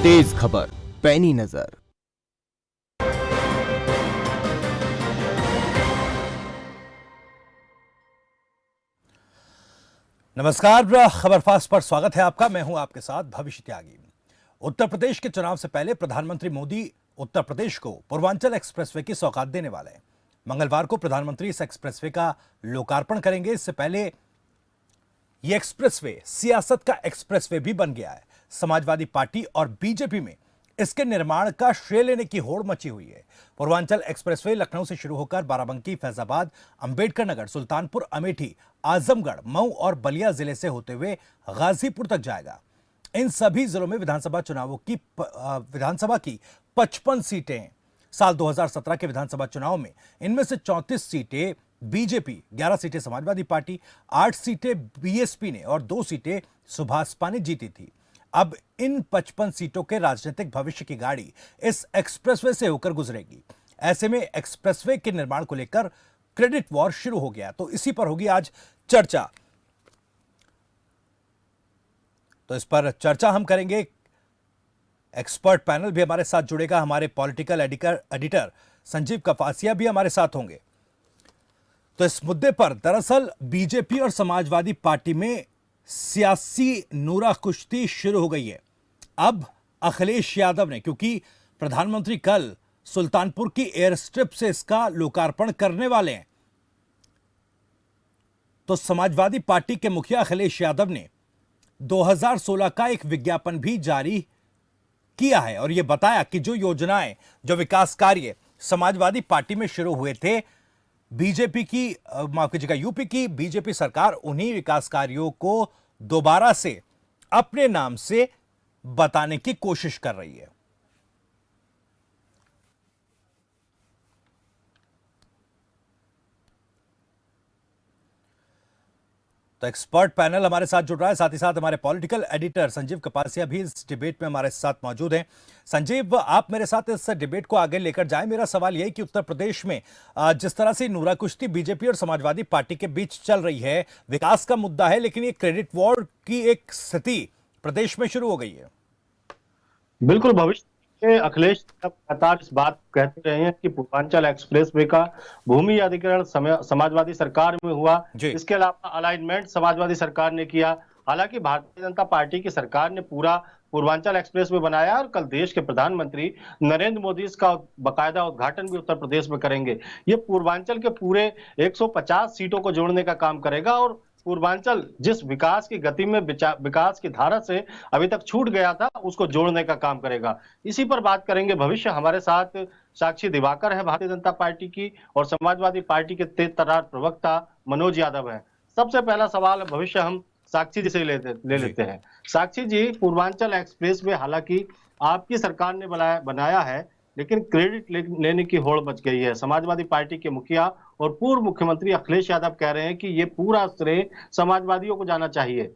तेज खबर, पैनी नजर। नमस्कार, खबर फास्ट पर स्वागत है आपका। मैं हूं आपके साथ भविष्य त्यागी। उत्तर प्रदेश के चुनाव से पहले प्रधानमंत्री मोदी उत्तर प्रदेश को पूर्वांचल एक्सप्रेसवे की सौगात देने वाले हैं। मंगलवार को प्रधानमंत्री इस एक्सप्रेसवे का लोकार्पण करेंगे। इससे पहले यह एक्सप्रेसवे सियासत का एक्सप्रेसवे भी बन गया है। समाजवादी पार्टी और बीजेपी में इसके निर्माण का श्रेय लेने की होड़ मची हुई है। पूर्वांचल एक्सप्रेसवे लखनऊ से शुरू होकर बाराबंकी, फैजाबाद, अंबेडकर नगर, सुल्तानपुर, अमेठी, आजमगढ़, मऊ और बलिया जिले से होते हुए गाजीपुर तक जाएगा। इन सभी जिलों में विधानसभा की 55 सीटें हैं। साल 2017 के विधानसभा चुनाव में इनमें से 34 सीटें बीजेपी, 11 सीटें समाजवादी पार्टी, 8 सीटें बीएसपी ने और 2 सीटें सुभाषपा ने जीती थी। अब इन 55 सीटों के राजनीतिक भविष्य की गाड़ी इस एक्सप्रेसवे से होकर गुजरेगी। ऐसे में एक्सप्रेसवे के निर्माण को लेकर क्रेडिट वॉर शुरू हो गया, तो इसी पर होगी आज चर्चा। तो इस पर चर्चा हम करेंगे। एक्सपर्ट पैनल भी हमारे साथ जुड़ेगा। हमारे पॉलिटिकल एडिटर संजीव कपासिया भी हमारे साथ होंगे। तो इस मुद्दे पर दरअसल बीजेपी और समाजवादी पार्टी में सियासी नूरा कुश्ती शुरू हो गई है। अब अखिलेश यादव ने, क्योंकि प्रधानमंत्री कल सुल्तानपुर की एयर स्ट्रिप से इसका लोकार्पण करने वाले हैं, तो समाजवादी पार्टी के मुखिया अखिलेश यादव ने 2016 का एक विज्ञापन भी जारी किया है और यह बताया कि जो योजनाएं, जो विकास कार्य समाजवादी पार्टी में शुरू हुए थे, बीजेपी की, माफ कीजिएगा, यूपी की बीजेपी सरकार उन्हीं विकास कार्यों को दोबारा से अपने नाम से बताने की कोशिश कर रही है। तो एक्सपर्ट पैनल हमारे साथ जुड़ रहा है, साथ ही साथ हमारे पॉलिटिकल एडिटर संजीव कपासिया भी इस डिबेट में हमारे साथ मौजूद हैं। संजीव, आप मेरे साथ इस डिबेट को आगे लेकर जाएं। मेरा सवाल यह कि उत्तर प्रदेश में जिस तरह से नूरा कुश्ती बीजेपी और समाजवादी पार्टी के बीच चल रही है, विकास का मुद्दा है, लेकिन ये क्रेडिट वॉर की एक स्थिति प्रदेश में शुरू हो गई है। बिल्कुल भविष्य में अखिलेश लगातार इस बात कहते रहे हैं कि पूर्वांचल एक्सप्रेसवे का भूमि अधिग्रहण समाजवादी सरकार में हुआ। इसके अलावा अलाइनमेंट समाजवादी सरकार ने किया। हालांकि भारतीय जनता पार्टी की सरकार ने पूरा पूर्वांचल एक्सप्रेसवे बनाया और कल देश के प्रधानमंत्री नरेंद्र मोदी इसका बाकायदा उद्घाटन भी उत्तर प्रदेश में करेंगे। ये पूर्वांचल के पूरे 150 सीटों को जोड़ने का काम करेगा और पूर्वांचल जिस विकास की गति में, विकास की धारा से अभी तक छूट गया था, उसको जोड़ने का काम करेगा। इसी पर बात करेंगे भविष्य। हमारे साथ साक्षी दिवाकर है भारतीय जनता पार्टी की और समाजवादी पार्टी के तेज तर्रार प्रवक्ता मनोज यादव है। सबसे पहला सवाल भविष्य हम साक्षी जी से ले लेते हैं। साक्षी जी, पूर्वांचल एक्सप्रेस में हालांकि आपकी सरकार ने बनाया है, लेकिन क्रेडिट लेने की होड़ मच गई है। समाजवादी पार्टी के मुखिया और पूर्व मुख्यमंत्री अखिलेश यादव कह रहे हैं कि ये पूरा श्रेय समाजवादियों को जाना चाहिए।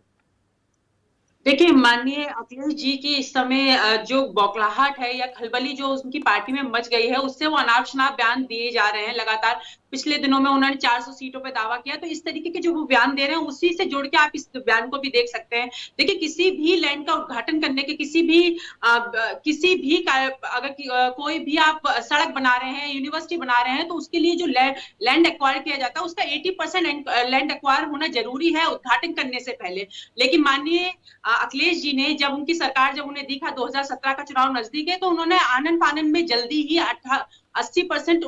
देखिए, माननीय अखिलेश जी की इस समय जो बौखलाहट है या खलबली जो उनकी पार्टी में मच गई है, उससे वो अनाप शनाप बयान दिए जा रहे हैं। लगातार पिछले दिनों में उन्होंने 400 सीटों पे दावा किया, तो इस तरीके के जो वो बयान दे रहे हैं, उसी से जोड़ के आप इस बयान को भी देख सकते हैं। देखिए, किसी भी लैंड का उद्घाटन करने के, किसी भी अगर कोई भी आप सड़क बना रहे हैं, यूनिवर्सिटी बना रहे हैं, तो उसके लिए जो लैंड एक्वायर किया जाता है, उसका 80% लैंड एक्वायर होना जरूरी है उद्घाटन करने से पहले। लेकिन माननीय अखिलेश जी ने, जब उनकी सरकार, जब उन्हें दिखा 2017 का चुनाव नजदीक है, तो उन्होंने आनन फानन में जल्दी ही 80%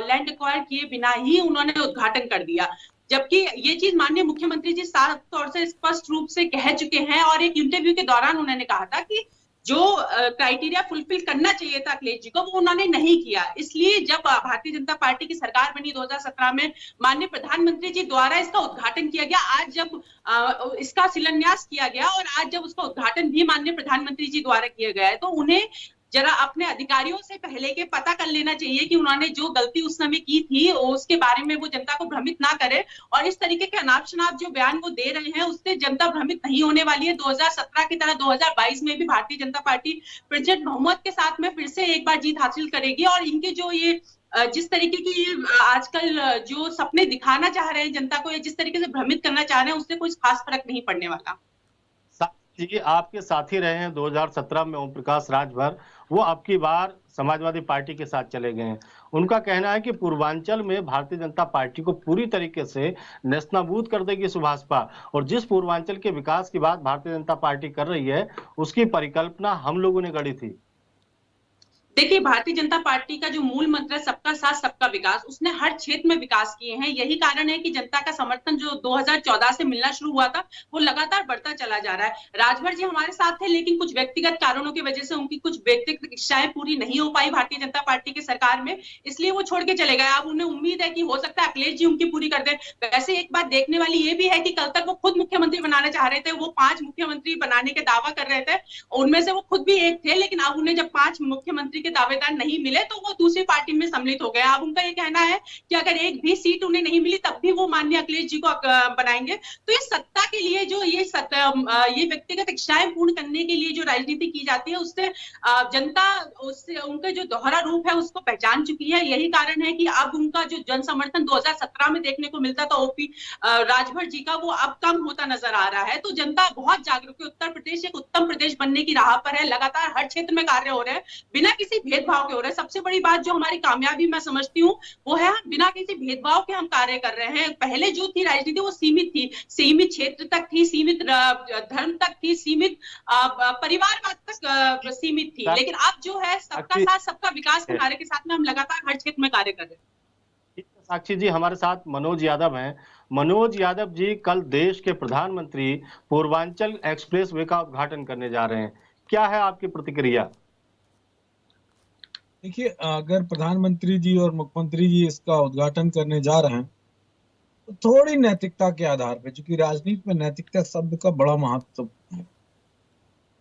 लैंड एक्वायर किए बिना ही उन्होंने उद्घाटन कर दिया। जबकि ये चीज माननीय मुख्यमंत्री जी साफ तौर से स्पष्ट रूप से कह चुके हैं और एक इंटरव्यू के दौरान उन्होंने कहा था कि जो क्राइटेरिया फुलफिल करना चाहिए था अखिलेश जी को, वो उन्होंने नहीं किया। इसलिए जब भारतीय जनता पार्टी की सरकार बनी 2017 में, माननीय प्रधानमंत्री जी द्वारा इसका उद्घाटन किया गया, आज जब इसका शिलान्यास किया गया और आज जब उसका उद्घाटन भी माननीय प्रधानमंत्री जी द्वारा किया गया है, तो उन्हें जरा अपने अधिकारियों से पहले के पता कर लेना चाहिए कि उन्होंने जो गलती उस समय की थी उसके बारे में वो जनता को भ्रमित ना करे। और इस तरीके के अनाप शनाप जो बयान वो दे रहे हैं, उससे जनता भ्रमित नहीं होने वाली है। 2017 की तरह 2022 में भी भारतीय जनता पार्टी प्रचंड बहुमत के साथ में फिर से एक बार जीत हासिल करेगी। और इनके जो ये जिस तरीके की आजकल जो सपने दिखाना चाह रहे हैं जनता को, या जिस तरीके से भ्रमित करना चाह रहे हैं, उससे कोई खास फर्क नहीं पड़ने वाला। जी आपके साथी रहे हैं 2017 में ओम प्रकाश राजभर, वो अब की बार समाजवादी पार्टी के साथ चले गए हैं। उनका कहना है कि पूर्वांचल में भारतीय जनता पार्टी को पूरी तरीके से नेस्तनाबूद कर देगी सुभाषपा, और जिस पूर्वांचल के विकास की बात भारतीय जनता पार्टी कर रही है उसकी परिकल्पना हम लोगों ने गढ़ी थी। देखिए, भारतीय जनता पार्टी का जो मूल मंत्र है सबका साथ सबका विकास, उसने हर क्षेत्र में विकास किए हैं। यही कारण है कि जनता का समर्थन जो 2014 से मिलना शुरू हुआ था, वो लगातार बढ़ता चला जा रहा है। राजभर जी हमारे साथ थे, लेकिन कुछ व्यक्तिगत कारणों की वजह से उनकी कुछ व्यक्तिगत इच्छाएं पूरी नहीं हो पाई भारतीय जनता पार्टी की सरकार में, इसलिए वो छोड़ के चले गए। अब उन्हें उम्मीद है कि हो सकता है अखिलेश जी उनकी पूरी कर दे। वैसे एक बात देखने वाली ये भी है कि कल तक वो खुद मुख्यमंत्री बनाना चाह रहे थे, वो 5 मुख्यमंत्री बनाने के दावा कर रहे थे, उनमें से वो खुद भी एक थे, लेकिन अब उन्हें जब 5 मुख्यमंत्री के दावेदार नहीं मिले तो वो दूसरी पार्टी में सम्मिलित हो गए। अब उनका ये कहना है कि अगर एक भी सीट उन्हें नहीं मिली तब भी वो माननीय अखिलेश जी को बनाएंगे। तो ये सत्ता के लिए जो ये व्यक्तिगत इच्छाएं पूर्ण करने के लिए जो राजनीति की जाती है, उससे जनता उससे उनका जो दोहरा रूप है उसको पहचान चुकी है। यही कारण है कि अब उनका जो जन समर्थन 2017 में देखने को मिलता था ओपी राजभर जी का, वो अब कम होता नजर आ रहा है। तो जनता बहुत जागरूक है। उत्तर प्रदेश एक उत्तम प्रदेश बनने की राह पर है, लगातार हर क्षेत्र में कार्य हो रहे हैं, बिना किसी भेदभाव के हो रहे हैं। सबसे बड़ी बात जो हमारी कामयाबी मैं समझती हूँ वो है बिना किसी भेदभाव के हम कार्य कर रहे हैं। पहले जो थी राजनीति वो सीमित थी, सीमित क्षेत्र तक थी, सीमित धर्म तक थी, सीमित परिवारवाद तक सीमित थी, लेकिन अब जो है सबका साथ सबका विकास के नारे के साथ में हम लगातार हर क्षेत्र में कार्य कर रहे हैं। साक्षी जी हमारे साथ मनोज यादव हैं। मनोज यादव जी कल देश के प्रधानमंत्री पूर्वांचल एक्सप्रेस वे का उद्घाटन करने जा रहे हैं, क्या है आपकी प्रतिक्रिया? देखिए, अगर प्रधानमंत्री जी और मुख्यमंत्री जी इसका उद्घाटन करने जा रहे हैं तो थोड़ी नैतिकता के आधार पे, क्योंकि राजनीति में नैतिकता शब्द का बड़ा महत्व है,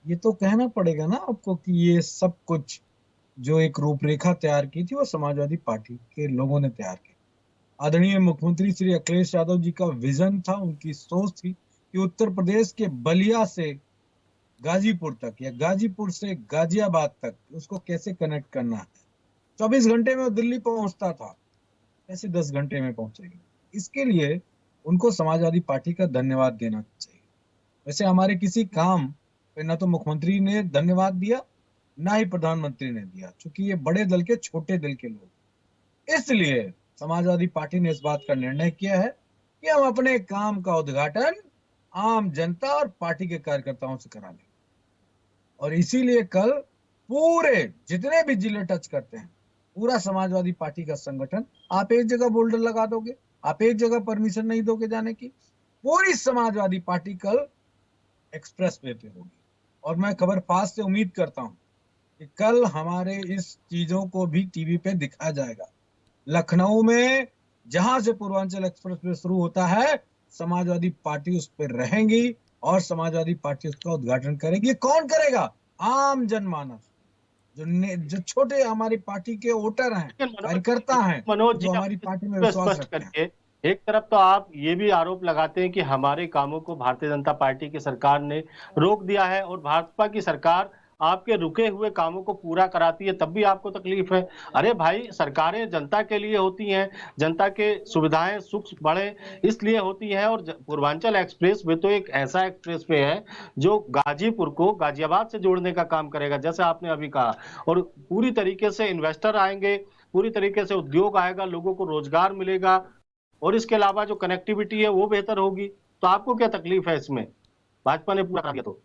ये तो कहना पड़ेगा ना आपको कि ये सब कुछ जो एक रूपरेखा तैयार की थी वो समाजवादी पार्टी के लोगों ने तैयार की। आदरणीय मुख्यमंत्री श्री अखिलेश यादव जी का विजन था, उनकी सोच थी कि उत्तर प्रदेश के बलिया से गाजीपुर तक या गाजीपुर से गाजियाबाद तक उसको कैसे कनेक्ट करना है। 24 घंटे में वो दिल्ली पहुंचता था, ऐसे 10 घंटे में पहुंचेगा। इसके लिए उनको समाजवादी पार्टी का धन्यवाद देना चाहिए। वैसे हमारे किसी काम पे ना तो मुख्यमंत्री ने धन्यवाद दिया ना ही प्रधानमंत्री ने दिया, क्योंकि ये बड़े दल के छोटे दिल के लोग। इसलिए समाजवादी पार्टी ने इस बात का निर्णय किया है कि हम अपने काम का उद्घाटन आम जनता और पार्टी के कार्यकर्ताओं से करा लें। और इसीलिए कल पूरे जितने भी जिले टच करते हैं, पूरा समाजवादी पार्टी का संगठन, आप एक जगह बोल्डर लगा दोगे, आप एक जगह परमिशन नहीं दोगे जाने की, पूरी समाजवादी पार्टी कल एक्सप्रेस वे पे होगी। और मैं खबर फास्ट से उम्मीद करता हूं कि कल हमारे इस चीजों को भी टीवी पे दिखाया जाएगा। लखनऊ में जहां से पूर्वांचल एक्सप्रेस वे शुरू होता है, समाजवादी पार्टी उस पर रहेंगी और समाजवादी पार्टी उसका उद्घाटन करेगी। कौन करेगा? आम जनमानस, जो छोटे हमारी पार्टी के वोटर हैं, कार्यकर्ता हैं, जो हमारी पार्टी में विश्वास रखते हैं। एक तरफ तो आप ये भी आरोप लगाते हैं कि हमारे कामों को भारतीय जनता पार्टी की सरकार ने रोक दिया है, और भाजपा की सरकार आपके रुके हुए कामों को पूरा कराती है, तब भी आपको तकलीफ है। अरे भाई, सरकारें जनता के लिए होती हैं, जनता के सुविधाएं सुख बढ़े इसलिए होती हैं। और पूर्वांचल एक्सप्रेस वे तो एक ऐसा एक्सप्रेस वे है जो गाजीपुर को गाजियाबाद से जोड़ने का काम करेगा, जैसे आपने अभी कहा, और पूरी तरीके से इन्वेस्टर आएंगे, पूरी तरीके से उद्योग आएगा, लोगों को रोजगार मिलेगा, और इसके अलावा जो कनेक्टिविटी है वो बेहतर होगी। तो आपको क्या तकलीफ है इसमें? भाजपा ने पूरा किया तो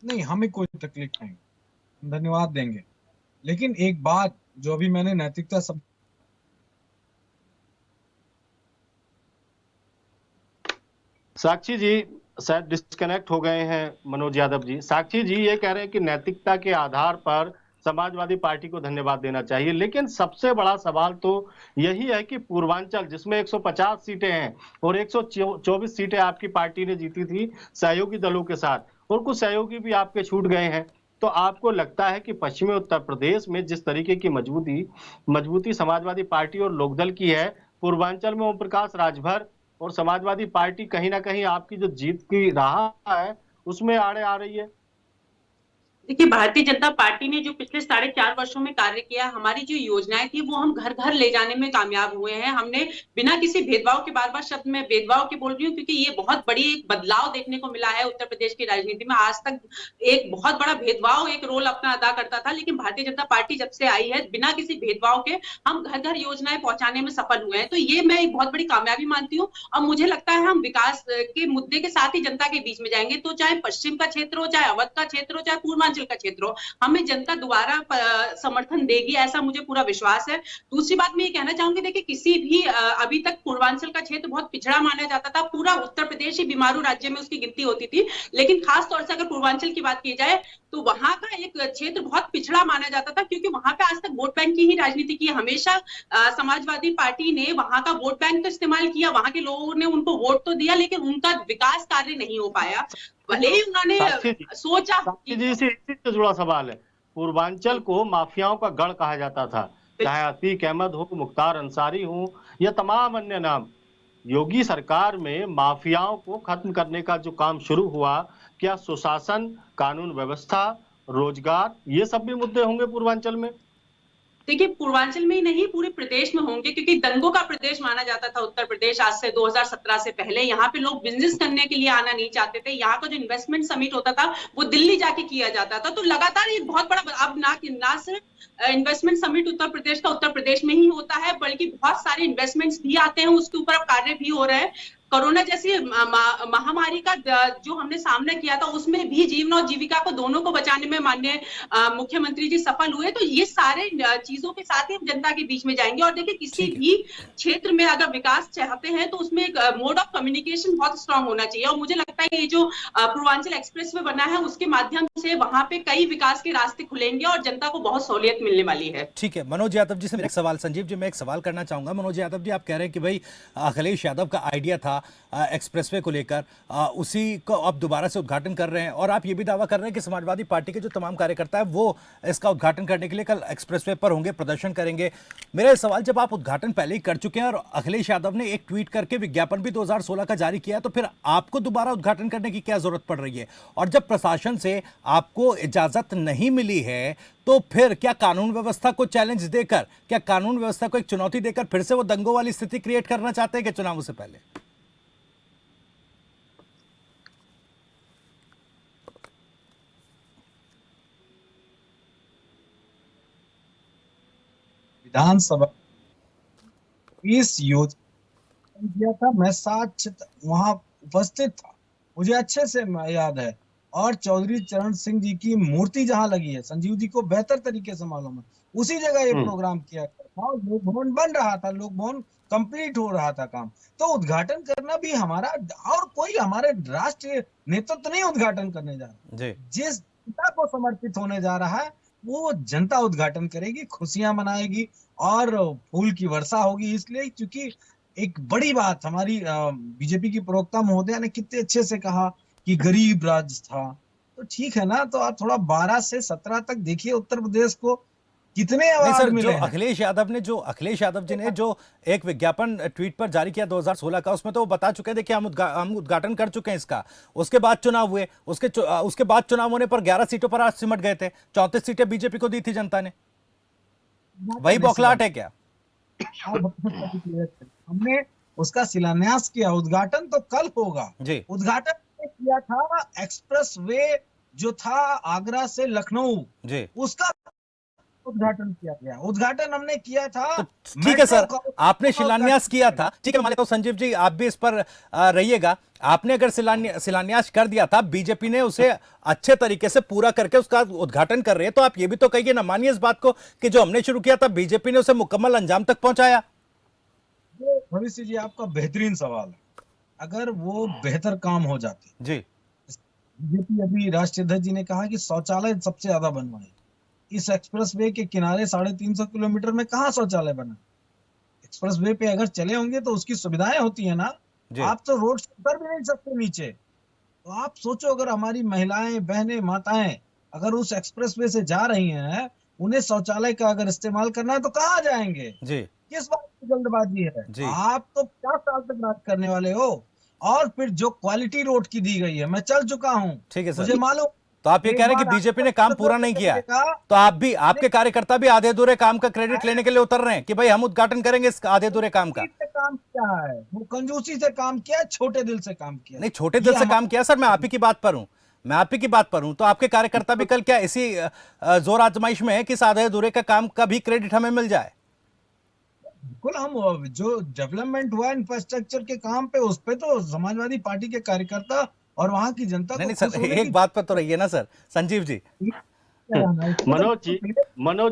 नहीं, हमें कोई तकलीफ नहीं, धन्यवाद देंगे। लेकिन एक बात जो अभी मैंने नैतिकता सब साक्षी जी शायद डिस्कनेक्ट हो गए हैं मनोज यादव जी। साक्षी जी ये कह रहे हैं कि नैतिकता के आधार पर समाजवादी पार्टी को धन्यवाद देना चाहिए, लेकिन सबसे बड़ा सवाल तो यही है कि पूर्वांचल जिसमें 150 सीटें हैं और 124 सीटें आपकी पार्टी ने जीती थी सहयोगी दलों के साथ, और कुछ सहयोगी भी आपके छूट गए हैं, तो आपको लगता है कि पश्चिमी उत्तर प्रदेश में जिस तरीके की मजबूती समाजवादी पार्टी और लोकदल की है, पूर्वांचल में ओम प्रकाश राजभर और समाजवादी पार्टी कहीं ना कहीं आपकी जो जीत की राह है उसमें आड़े आ रही है? देखिए, भारतीय जनता पार्टी ने जो पिछले 4.5 वर्षों में कार्य किया, हमारी जो योजनाएं थी वो हम घर घर ले जाने में कामयाब हुए हैं। हमने बिना किसी भेदभाव के, बार-बार शब्द मैं भेदभाव के बोल रही हूँ क्योंकि ये बहुत बड़ी एक बदलाव देखने को मिला है उत्तर प्रदेश की राजनीति में। आज तक एक बहुत बड़ा भेदभाव एक रोल अपना अदा करता था, लेकिन भारतीय जनता पार्टी जब से आई है, बिना किसी भेदभाव के हम घर घर योजनाएं पहुंचाने में सफल हुए हैं। तो ये मैं एक बहुत बड़ी कामयाबी मानती हूँ और मुझे लगता है हम विकास के मुद्दे के साथ ही जनता के बीच में जाएंगे। तो चाहे पश्चिम का क्षेत्र हो, चाहे अवध का क्षेत्र हो, चाहे पूर्वांचल का क्षेत्र हो, हमें जनता दोबारा समर्थन देगी, ऐसा मुझे पूरा विश्वास है। दूसरी बात मैं ये कहना चाहूंगी, देखिए किसी भी अभी तक पूर्वांचल का क्षेत्र बहुत पिछड़ा माना जाता था, पूरा उत्तर प्रदेश ही बीमारू राज्य में उसकी गिनती होती थी, लेकिन खास तौर से अगर पूर्वांचल की बात की जाए तो वहां का एक क्षेत्र बहुत पिछड़ा माना जाता था क्योंकि वहां पे आज तक वोट बैंक की ही राजनीति की। हमेशा समाजवादी पार्टी ने वहां का वोट बैंक तो इस्तेमाल किया, वहां के लोगों ने उनको वोट तो दिया, लेकिन उनका विकास कार्य नहीं हो पाया। भले ही उन्होंने सोचा। साक्षी जी से इसी से जुड़ा सवाल है, पूर्वांचल को माफियाओं का गढ़ कहा जाता था, चाहे अतीक अहमद हो, मुख्तार अंसारी हो या तमाम अन्य नाम। योगी सरकार में माफियाओं को खत्म करने का जो काम शुरू हुआ, क्या सुशासन, कानून व्यवस्था, रोजगार, ये सब भी मुद्दे होंगे पूर्वांचल में? देखिए, पूर्वांचल में ही नहीं पूरे प्रदेश में होंगे क्योंकि दंगों का प्रदेश माना जाता था उत्तर प्रदेश आज से 2017 से पहले। यहाँ पे लोग बिजनेस करने के लिए आना नहीं चाहते थे। यहाँ का जो इन्वेस्टमेंट समिट होता था वो दिल्ली जाके किया जाता था। तो लगातार एक बहुत बड़ा, अब ना सिर्फ इन्वेस्टमेंट समिट उत्तर प्रदेश का उत्तर प्रदेश में ही होता है, बल्कि बहुत सारे इन्वेस्टमेंट्स भी आते हैं, उसके ऊपर अब कार्य भी हो रहे हैं। कोरोना जैसी महामारी का जो हमने सामना किया था उसमें भी जीवन और जीविका को दोनों को बचाने में माननीय मुख्यमंत्री जी सफल हुए। तो ये सारे चीजों के साथ ही हम जनता के बीच में जाएंगे। और देखिए, किसी भी क्षेत्र में अगर विकास चाहते हैं तो उसमें एक मोड ऑफ कम्युनिकेशन बहुत स्ट्रांग होना चाहिए। और मुझे लगता है ये जो पूर्वांचल एक्सप्रेस वे बना है उसके माध्यम से वहां पे कई विकास के रास्ते खुलेंगे और जनता को बहुत सहूलियत मिलने वाली है। ठीक है, मनोज यादव जी से एक सवाल, संजीव जी मैं एक सवाल करना चाहूंगा। मनोज यादव जी, आप कह रहे हैं कि भाई अखिलेश यादव का आइडिया था एक्सप्रेसवे को लेकर, उसी को अब दोबारा से उद्घाटन कर रहे हैं, और आप ये भी दावा कर रहे हैं कि समाजवादी पार्टी के जो तमाम कार्यकर्ता है वो इसका उद्घाटन करने के लिए कल एक्सप्रेसवे पर होंगे, प्रदर्शन करेंगे। मेरा सवाल, जब आप उद्घाटन पहले ही कर चुके हैं और अखिलेश यादव ने एक ट्वीट करके विज्ञापन भी 2016 का जारी किया, तो फिर आपको दोबारा उद्घाटन करने की क्या जरूरत पड़ रही है? और जब प्रशासन से आपको इजाजत नहीं मिली है तो फिर क्या कानून व्यवस्था को चैलेंज देकर, क्या कानून व्यवस्था को एक चुनौती देकर फिर से वो दंगों वाली स्थिति क्रिएट करना चाहते हैं कि चुनावों से पहले? विधानसभा इस योजना किया था, मैं साथ वहां उपस्थित था, मुझे अच्छे से याद है। और चौधरी चरण सिंह जी की मूर्ति जहां लगी है, संजीव जी को बेहतर तरीके से मालूम है, उसी जगह ये प्रोग्राम किया था। लोक भवन बन रहा था, लोक भवन कंप्लीट हो रहा था काम। तो उद्घाटन करना भी हमारा, और कोई हमारे राष्ट्रीय नेतृत्व नहीं उद्घाटन करने जा रहा। जिस जनता को समर्पित होने जा रहा है वो जनता उद्घाटन करेगी, खुशियां मनाएगी और फूल की वर्षा होगी। इसलिए क्योंकि एक बड़ी बात हमारी बीजेपी की प्रवक्ता महोदया ने कितने अच्छे से कहा कि गरीब राज्य था, तो ठीक है ना, तो आप थोड़ा 12 से 17 तक देखिए उत्तर प्रदेश को कितने अवार्ड मिले हैं। अखिलेश यादव जी ने जो एक विज्ञापन ट्वीट पर जारी किया 2016 का, उसमें तो वो बता चुके थे कि हम उद्घाटन कर चुके हैं इसका। उसके बाद चुनाव हुए, उसके बाद चुनाव होने पर 11 सीटों पर आज सिमट गए थे, 34 सीटें बीजेपी को दी थी जनता ने। वही बौखलाहट है क्या? हमने उसका शिलान्यास किया, उद्घाटन तो कल होगा जी। उद्घाटन किया था एक्सप्रेस वे जो था आगरा से लखनऊ जी, उसका उद्घाटन किया गया। उद्घाटन हमने किया था, तो ठीक है सर, आपने शिलान्यास किया था, ठीक है, मान लेता हूं संजीव जी आप भी इस पर रहिएगा। आपने अगर शिलान्यास कर दिया था, बीजेपी ने उसे अच्छे तरीके से पूरा करके उसका उद्घाटन कर रहे हैं, तो आप ये भी तो कहिए ना, मानिए इस बात को कि जो हमने शुरू किया था बीजेपी ने उसे मुकम्मल अंजाम तक पहुंचाया। भविष्य जी, आपका बेहतरीन सवाल है। अगर वो बेहतर काम हो जाते जी, बीजेपी अभी राष्ट्रीय अध्यक्ष जी ने कहा कि शौचालय सबसे ज्यादा बनवाए। इस एक्सप्रेस वे के किनारे 350 किलोमीटर में कहाँ शौचालय बना? एक्सप्रेस वे पे अगर चले होंगे तो उसकी सुविधाएं होती है ना, आप तो रोड से उतर भी नहीं सकते नीचे। तो आप सोचो, अगर हमारी महिलाएं, बहनें, माताएं अगर उस एक्सप्रेस वे से जा रही हैं, उन्हें शौचालय का अगर इस्तेमाल करना है तो कहाँ जाएंगे जी? किस बात की जल्दबाजी है? आप तो 50 साल तक बात करने वाले हो। और फिर जो क्वालिटी रोड की दी गई है, मैं चल चुका हूँ, मुझे मालूम तो आप ये कह रहे हैं कि बीजेपी ने काम पूरा नहीं किया है, तो आप भी, आपके कार्यकर्ता भी आधे अधूरे काम का क्रेडिट लेने के लिए उतर रहे हैं कि भाई हम उद्घाटन करेंगे इस आधे अधूरे काम का। काम किया है, वो कंजूसी से काम किया, छोटे दिल से काम किया। नहीं, छोटे दिल से काम किया सर, मैं आप ही की बात पर हूं, मैं आप ही की बात पर हूं। तो आपके कार्यकर्ता भी कल क्या इसी जोर आजमाइश में है कि इस आधे अधूरे का काम का भी क्रेडिट हमें मिल जाए? बिल्कुल, हम जो डेवलपमेंट हुआ इंफ्रास्ट्रक्चर के काम पे, उस पे तो समाजवादी पार्टी के कार्यकर्ता और वहां की जनता नहीं को नहीं सर, एक बात पर तो रहिए ना सर, संजीव जी। मनोज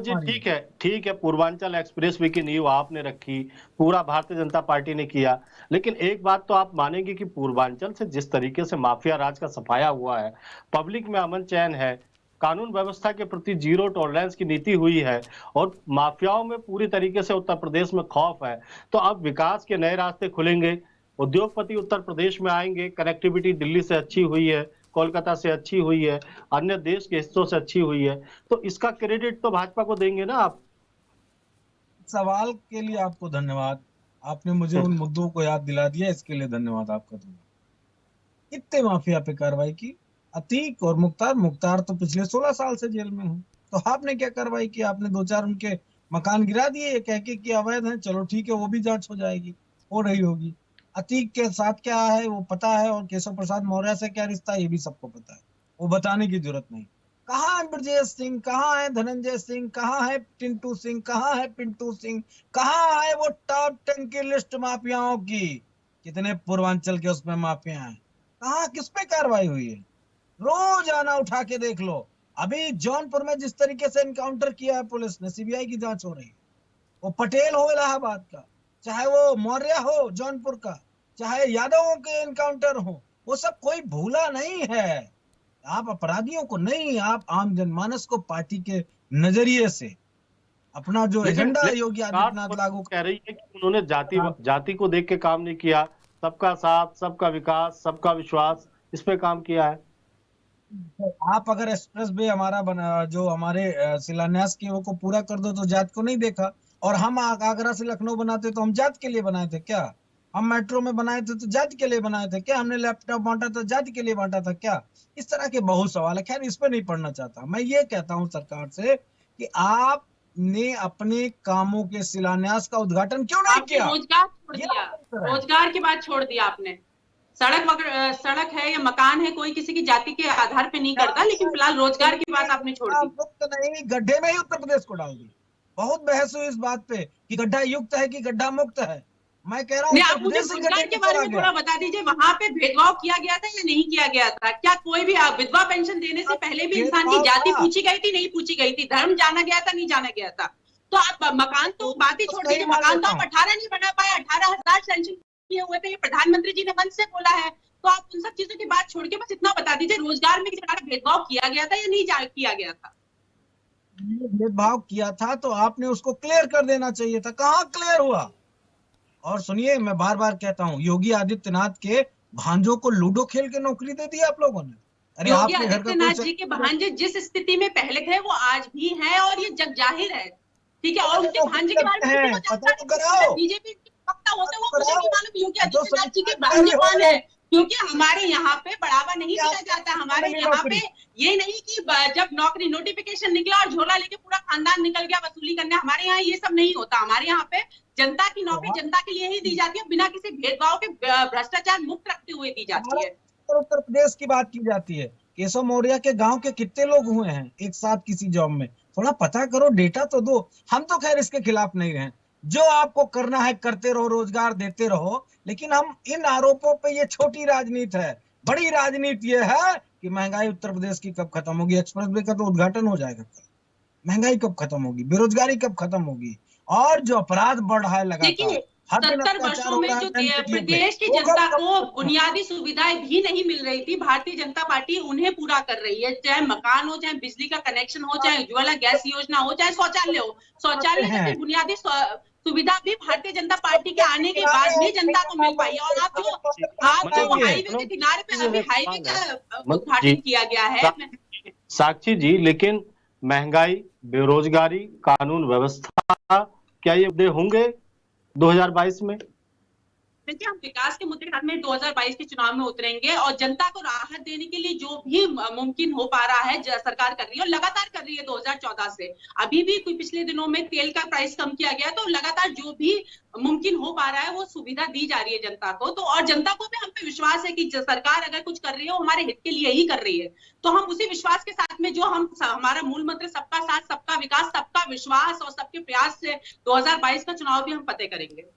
जी ठीक है, पूर्वांचल एक्सप्रेस वे की नींव आपने रखी, पूरा भारतीय जनता पार्टी ने किया, लेकिन एक बात तो आप मानेंगे कि पूर्वांचल से जिस तरीके से माफिया राज का सफाया हुआ है, पब्लिक में अमन चैन है, कानून व्यवस्था के प्रति जीरो टॉलरेंस की नीति हुई है और माफियाओं में पूरी तरीके से उत्तर प्रदेश में खौफ है, तो अब विकास के नए रास्ते खुलेंगे, उद्योगपति उत्तर प्रदेश में आएंगे, कनेक्टिविटी दिल्ली से अच्छी हुई है, कोलकाता से अच्छी हुई है, अन्य देश के हिस्सों से अच्छी हुई है, तो इसका क्रेडिट तो भाजपा को देंगे ना आप? सवाल के लिए आपको धन्यवाद, आपने मुझे उन मुद्दों को याद दिला दिया, इसके लिए धन्यवाद आपका। कितने माफिया पे कार्रवाई की? अतीक और मुख्तार तो पिछले 16 साल से जेल में हैं। तो आपने क्या कार्रवाई की? आपने 2-4 उनके मकान गिरा दिए कह के कि अवैध हैं, चलो ठीक है, वो भी जांच हो जाएगी, हो रही होगी। अतीक के साथ क्या है वो पता है, और केशव प्रसाद मौर्य से क्या रिश्ता है ये भी सबको पता है, वो बताने की जरूरत नहीं। कहाँ है ब्रजेश सिंह, कहाँ है धनंजय सिंह, कहाँ है टिंटू सिंह, कहाँ है पिंटू सिंह, कहाँ है वो टॉप 10 की लिस्ट माफियाओं की? कितने पूर्वांचल के उसमें माफिया हैं, कहाँ, किस पे कार्रवाई हुई है? रोज आना उठा के देख लो। अभी जौनपुर में जिस तरीके से एनकाउंटर किया है पुलिस ने, सीबीआई की जांच हो रही है। वो पटेल हो इलाहाबाद का, चाहे वो मौर्य हो जौनपुर का, चाहे यादवों के एनकाउंटर हो, वो सब कोई भूला नहीं है। आप अपराधियों को नहीं, आप आम जनमानस को पार्टी के नजरिए से अपना जो एजेंडा योगी आदित्यनाथ लागू कह रही है कि उन्होंने जाति को देख के काम नहीं किया, सबका साथ, सबका विकास, सबका विश्वास, इस पे काम किया है। आप अगर एक्सप्रेस वे हमारा बना, जो हमारे शिलान्यास किए वो को पूरा कर दो तो जात को नहीं देखा, और हम आगरा से लखनऊ बनाते तो हम जात के लिए बनाए थे क्या? हम मेट्रो में बनाए थे तो जात के लिए बनाए थे क्या? हमने लैपटॉप बांटा तो जात के लिए बांटा था क्या? इस तरह के बहुत सवाल है। खैर, इस पे नहीं पढ़ना चाहता। मैं ये कहता हूँ सरकार से कि आपने अपने कामों के शिलान्यास का उद्घाटन क्यों नहीं किया? रोजगार छोड़ दिया, रोजगार की बात छोड़ दिया आपने। सड़क है या मकान है, कोई किसी की जाति के आधार पे नहीं करता, लेकिन फिलहाल रोजगार की बात आपने छोड़ दी। मुक्त नहीं, गड्ढे में ही उत्तर प्रदेश को डाल दी। बहुत बहस हुई इस बात पे कि गड्ढा युक्त है कि गड्ढा मुक्त है। मैं कह रहा हूँ आप मुझे रोजगार के बारे में थोड़ा बता दीजिए, वहां पे भेदभाव किया गया था या नहीं किया गया था? क्या कोई भी विधवा पेंशन देने से पहले भी इंसान की जाति पूछी गई थी, नहीं पूछी गई थी? धर्म जाना गया था, नहीं जाना गया था? तो आप मकान तो बात ही छोड़ दीजिए, मकान तो आप 18 नहीं बना पाए, 18,000 सैंक्शन किए हुए थे, ये प्रधानमंत्री जी ने मंच से बोला है। तो आप उन सब चीजों की बात छोड़ के बस इतना बता दीजिए, रोजगार में किसी प्रकार का भेदभाव किया गया था या नहीं किया गया था? भेदभाव किया था तो आपने उसको क्लियर कर देना चाहिए था, कहाँ क्लियर हुआ? और सुनिए, मैं बार बार कहता हूँ, योगी आदित्यनाथ के भांजों को लूडो खेल के नौकरी दे दी आप लोगों ने। अरे योगी आदित्यनाथ जी के भांजे जिस स्थिति में पहले थे वो आज भी हैं, और ये जग जाहिर है, ठीक है। और उनके भांजे के बारे में बीजेपी वक्ता होते वो मुझे नहीं मालूम योगी आदित्यनाथ जी के भांजे कौन है, क्योंकि हमारे यहाँ पे बढ़ावा नहीं दिया जाता। हमारे यहाँ पे ये नहीं कि जब नौकरी नोटिफिकेशन निकला और झोला लेके पूरा खानदान निकल गया वसूली करने, हमारे यहाँ ये सब नहीं होता। हमारे यहाँ पे जनता की नौकरी जनता के लिए ही दी जाती है, बिना किसी भेदभाव के, भ्रष्टाचार मुक्त रखते हुए दी जाती है। उत्तर प्रदेश की बात की जाती है, केशव मौर्य के गांव के कितने लोग हुए हैं एक साथ किसी जॉब में? थोड़ा पता करो, डेटा तो दो। हम तो खैर इसके खिलाफ नहीं रहे, जो आपको करना है करते रहो, रोजगार देते रहो, लेकिन हम इन आरोपों पे, ये छोटी राजनीति है। बड़ी राजनीति ये है कि महंगाई उत्तर प्रदेश की कब खत्म होगी? एक्सप्रेस वे का तो उद्घाटन हो जाएगा कल। महंगाई कब खत्म होगी? बेरोजगारी कब खत्म होगी? और जो अपराध बढ़ रहा है लगातार, 70 वर्षों में जो प्रदेश की जनता को बुनियादी सुविधाएं भी नहीं मिल रही थी, भारतीय जनता पार्टी उन्हें पूरा कर रही है। चाहे मकान हो, चाहे बिजली का कनेक्शन हो, चाहे उज्ज्वला गैस योजना हो, चाहे शौचालय हो। शौचालय की बुनियादी सुविधा भी भारतीय जनता पार्टी के आने के बाद भी जनता को मिल पाई। और आप जो हाईवे के किनारे पे अभी हाईवे का उद्घाटन किया गया है। साक्षी जी, लेकिन महंगाई, बेरोजगारी, कानून व्यवस्था, क्या ये मुद्दे होंगे 2022 में? देखिए, हम विकास के मुद्दे के साथ में 2022 के चुनाव में उतरेंगे और जनता को राहत देने के लिए जो भी मुमकिन हो पा रहा है सरकार कर रही है और लगातार कर रही है 2014 से। अभी भी कोई पिछले दिनों में तेल का प्राइस कम किया गया, तो लगातार जो भी मुमकिन हो पा रहा है वो सुविधा दी जा रही है जनता को। तो और जनता को भी हम पे विश्वास है कि सरकार अगर कुछ कर रही है वो हमारे हित के लिए ही कर रही है। तो हम उसी विश्वास के साथ में जो हमारा मूल मंत्र सबका साथ, सबका विकास, सबका विश्वास और सबके प्रयास से 2022 का चुनाव भी हम फतेह करेंगे।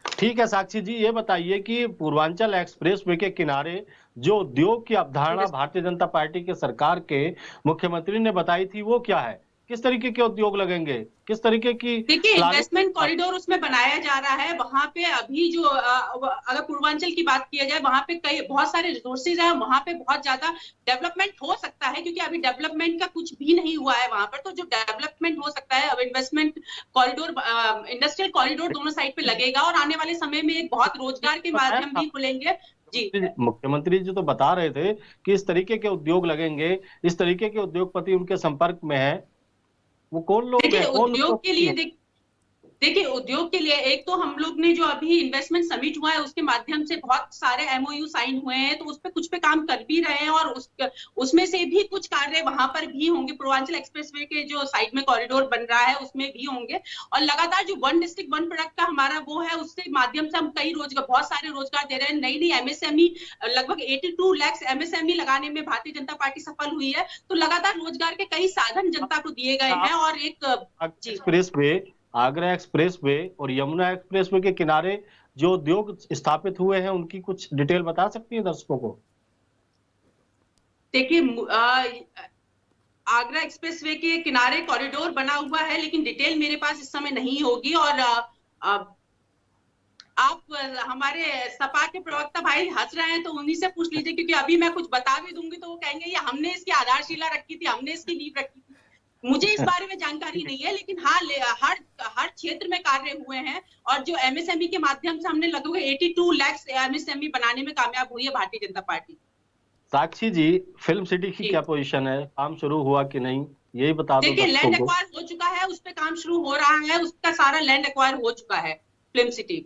ठीक है साक्षी जी, ये बताइए कि पूर्वांचल एक्सप्रेसवे के किनारे जो उद्योग की अवधारणा भारतीय जनता पार्टी के सरकार के मुख्यमंत्री ने बताई थी वो क्या है? किस तरीके के उद्योग लगेंगे, किस तरीके की देखिए, इन्वेस्टमेंट कॉरिडोर उसमें बनाया जा रहा है। वहां पे अभी जो अगर पूर्वांचल की बात किया जाए, वहां पे बहुत सारे रिसोर्सेज हैं, वहां पे बहुत ज्यादा डेवलपमेंट हो सकता है, क्योंकि अभी डेवलपमेंट का कुछ भी नहीं हुआ है वहां पर। तो जो डेवलपमेंट हो सकता है, अब इन्वेस्टमेंट कॉरिडोर, इंडस्ट्रियल कॉरिडोर दोनों साइड पे लगेगा और आने वाले समय में एक बहुत रोजगार के माध्यम भी खुलेंगे। जी, मुख्यमंत्री जी तो बता रहे थे कि इस तरीके के उद्योग लगेंगे, इस तरीके के उद्योगपति उनके संपर्क में है। वो कौन लोग हैं? कौन उद्योग के लिए देखिए, उद्योग के लिए एक तो हम लोग ने जो अभी इन्वेस्टमेंट समिट हुआ है उसके माध्यम से बहुत सारे एमओयू साइन हुए हैं, तो उस पे कुछ पे काम कर भी रहे हैं और उसमें से भी कुछ कार्य वहां पर भी होंगे। पूर्वांचल एक्सप्रेसवे के जो साइड में कॉरिडोर बन रहा है उसमें भी होंगे और लगातार जो वन डिस्ट्रिक्ट वन प्रोडक्ट का हमारा वो है, उसके माध्यम से हम कई रोजगार, बहुत सारे रोजगार दे रहे हैं। नई नई एमएसएमई, लगभग 82 लाख एमएसएमई लगाने में भारतीय जनता पार्टी सफल हुई है। तो लगातार रोजगार के कई साधन जनता को दिए गए हैं। और एक एक्सप्रेसवे, आगरा एक्सप्रेसवे और यमुना एक्सप्रेसवे के किनारे जो उद्योग स्थापित हुए हैं उनकी कुछ डिटेल बता सकती है दर्शकों को? देखिए, आगरा एक्सप्रेसवे के किनारे कॉरिडोर बना हुआ है, लेकिन डिटेल मेरे पास इस समय नहीं होगी। और आप हमारे सपा के प्रवक्ता भाई हंस रहे हैं तो उन्हीं से पूछ लीजिए, क्योंकि अभी मैं कुछ बता भी दूंगी तो वो कहेंगे ये हमने इसकी आधारशिला रखी थी, हमने इसकी नींव रखी थी। मुझे इस बारे में जानकारी नहीं है, लेकिन हाँ, हर क्षेत्र में कार्य हुए हैं और जो एमएसएमई के माध्यम से हमने लगभग 82 लाख एमएसएमई बनाने में कामयाब हुई है भारतीय जनता पार्टी। साक्षी जी, फिल्म सिटी की क्या पोजीशन है? काम शुरू हुआ कि नहीं, यही बता दो। देखिए, लैंड एक्वायर हो चुका है, उस पे काम शुरू हो रहा है, उसका सारा लैंड एक्वायर हो चुका है फिल्म सिटी।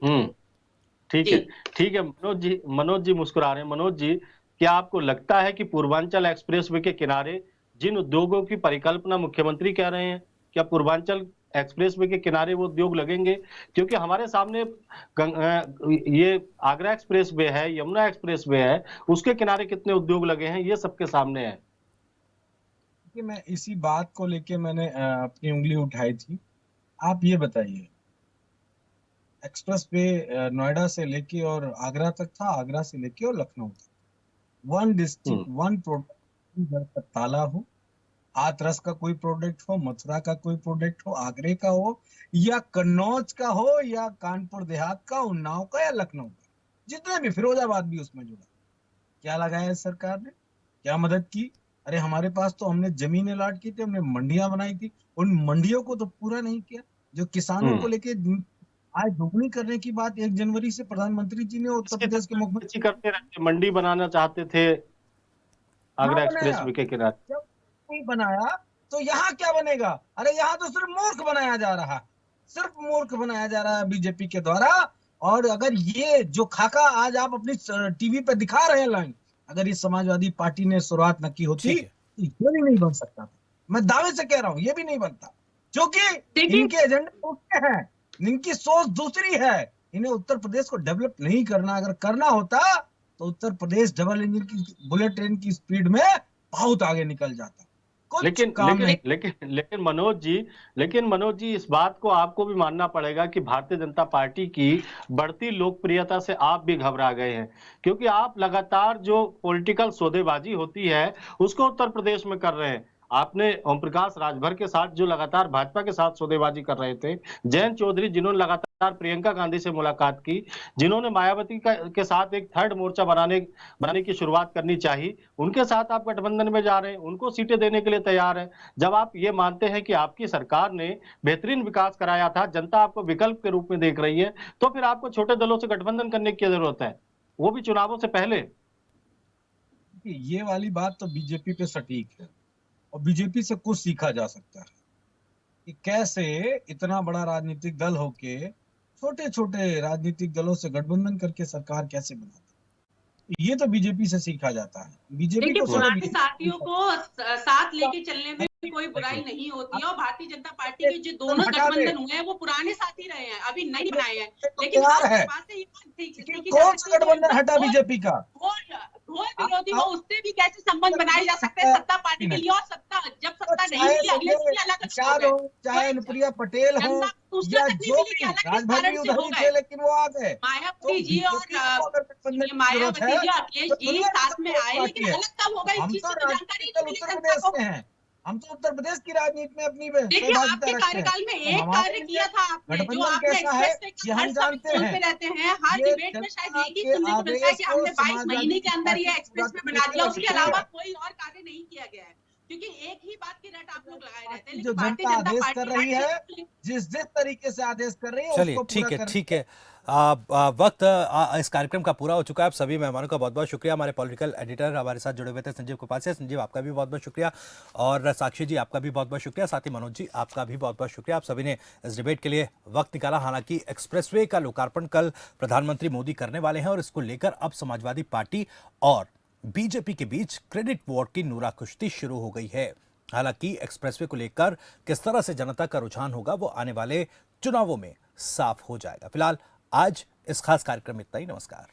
ठीक है, ठीक है। मनोज जी मुस्कुरा रहे हैं। मनोज जी, क्या आपको लगता है कि पूर्वांचल एक्सप्रेसवे के किनारे जिन उद्योगों की परिकल्पना मुख्यमंत्री कह रहे हैं, क्या पूर्वांचल एक्सप्रेसवे के किनारे वो उद्योग लगेंगे? क्योंकि हमारे सामने ये आगरा एक्सप्रेसवे है, यमुना एक्सप्रेसवे है, उसके किनारे कितने उद्योग लगे हैं ये सबके सामने है। कि मैं इसी बात को लेके मैंने अपनी उंगली उठाई थी। आप ये बताइए, एक्सप्रेस वे नोएडा से लेके और आगरा तक था, आगरा से लेके और लखनऊ तक, वन डिस्ट्रिक्ट वन प्रोडक्ट ताला हो, हाथरस का कोई प्रोडक्ट हो, मथुरा का कोई प्रोडक्ट हो, आगरे का हो या कन्नौज का हो या कानपुर देहात का, उन्नाव का या लखनऊ का, जितने भी, फिरोजाबाद भी उसमें जुड़ा। क्या लगाया है सरकार ने? क्या मदद की? अरे हमारे पास तो हमने जमीनें अलॉट की थी, हमने मंडियां बनाई थी, उन मंडियों को तो पूरा नहीं किया। जो किसानों को लेके आय दोगुनी करने की बात 1 जनवरी से प्रधानमंत्री जी ने उत्तर प्रदेश के मुख्यमंत्री करते रहते, मंडी बनाना चाहते थे आगरा एक्सप्रेसवे के किनारे, जब नहीं बनाया तो यहाँ क्या बनेगा? अरे यहाँ तो सिर्फ मूर्ख बनाया जा रहा है, सिर्फ मूर्ख बनाया जा रहा है बीजेपी के द्वारा। और अगर ये जो खाका आज आप अपनी टीवी पे दिखा रहे हैं लाइन, अगर ये समाजवादी पार्टी ने शुरुआत न की होती तो ये भी नहीं बन सकता था। मैं दावे से कह रहा हूँ ये भी नहीं बनता, क्योंकि इनके एजेंडे दूसरे हैं, इनकी सोच दूसरी है। इन्हें उत्तर प्रदेश को डेवलप नहीं करना, अगर करना होता तो उत्तर प्रदेश डबल इंजन की बुलेट ट्रेन की स्पीड में बहुत आगे निकल जाता। लेकिन मनोज जी इस बात को आपको भी मानना पड़ेगा कि भारतीय जनता पार्टी की बढ़ती लोकप्रियता से आप भी घबरा गए हैं, क्योंकि आप लगातार जो पॉलिटिकल सौदेबाजी होती है उसको उत्तर प्रदेश में कर रहे हैं। आपने ओम प्रकाश राजभर के साथ जो लगातार भाजपा के साथ सौदेबाजी कर रहे थे, जयंत चौधरी जिन्होंने लगातार प्रियंका गांधी से मुलाकात की, जिन्होंने मायावती के साथ एक थर्ड मोर्चा बनाने की शुरुआत करनी चाहिए, उनके साथ आप गठबंधन में जा रहे हैं, उनको सीटें देने के लिए तैयार है। जब आप ये मानते हैं कि आपकी सरकार ने बेहतरीन विकास कराया था, जनता आपको विकल्प के रूप में देख रही है, तो फिर आपको छोटे दलों से गठबंधन करने की जरूरत है, वो भी चुनावों से पहले। ये वाली बात तो बीजेपी पे सटीक है और बीजेपी से कुछ सीखा जा सकता है कि कैसे इतना बड़ा राजनीतिक दल होके छोटे छोटे राजनीतिक दलों से गठबंधन करके सरकार कैसे बनाते हैं। ये तो बीजेपी से सीखा जाता है। बीजेपी देखिए, को पुराने साथियों को साथ लेके चलने में कोई बुराई नहीं होती है, और भारतीय जनता पार्टी के जो दोनों गठबंधन हुए हैं वो पुराने साथी रहे हैं, अभी नहीं बनाए हैं। लेकिन बात से ये कौन सा गठबंधन हटा बीजेपी का? घोर विरोधी हो, उससे भी कैसे संबंध बनाए जा सकते हैं सत्ता पाने के लिए, और सत्ता जब सत्ता नहीं मिली अगले दिन अलग हो, चाहे अनुप्रिया पटेल हो या जो भी राजभर भी उधर ही थे, लेकिन वो आ गए। मायावती जी और मायावती जी अखिलेश जी साथ में आए, लेकिन अलग कब होगा इस चीज की तो जानकारी नहीं मिली जनता को। हम तो उत्तर प्रदेश की राजनीति में अपनी देखिए, आपके कार्यकाल में एक कार्य किया था आपने, जो आपने एक्सप्रेस वे हर समय रहते हैं, हर डिबेट में शायद एक ही सुनने को मिलता है कि हमने 22 महीने के अंदर ये एक्सप्रेस वे बना दिया, उसके अलावा कोई और कार्य नहीं किया गया है, क्योंकि एक ही बात की रट आप लोग लगाए रहते हैं। जो जनता आदेश कर रही है, जिस तरीके से आदेश कर रही है, चलिए ठीक है। वक्त इस कार्यक्रम का पूरा हो चुका है। आप सभी मेहमानों का बहुत बहुत शुक्रिया। हमारे पॉलिटिकल एडिटर हमारे साथ जुड़े हुए थे संजीव कुपासिया। संजीव, आपका भी बहुत बहुत शुक्रिया, और साक्षी जी आपका भी बहुत बहुत शुक्रिया, साथ ही मनोज जी आपका भी बहुत बहुत शुक्रिया। आप सभी ने इस डिबेट के लिए वक्त निकाला। हालांकि एक्सप्रेसवे का लोकार्पण कल प्रधानमंत्री मोदी करने वाले हैं, और इसको लेकर अब समाजवादी पार्टी और बीजेपी के बीच क्रेडिट वॉर की नूरा कुश्ती शुरू हो गई है। हालांकि एक्सप्रेसवे को लेकर किस तरह से जनता का रुझान होगा वो आने वाले चुनावों में साफ हो जाएगा। फिलहाल आज इस खास कार्यक्रम में इतना ही। नमस्कार।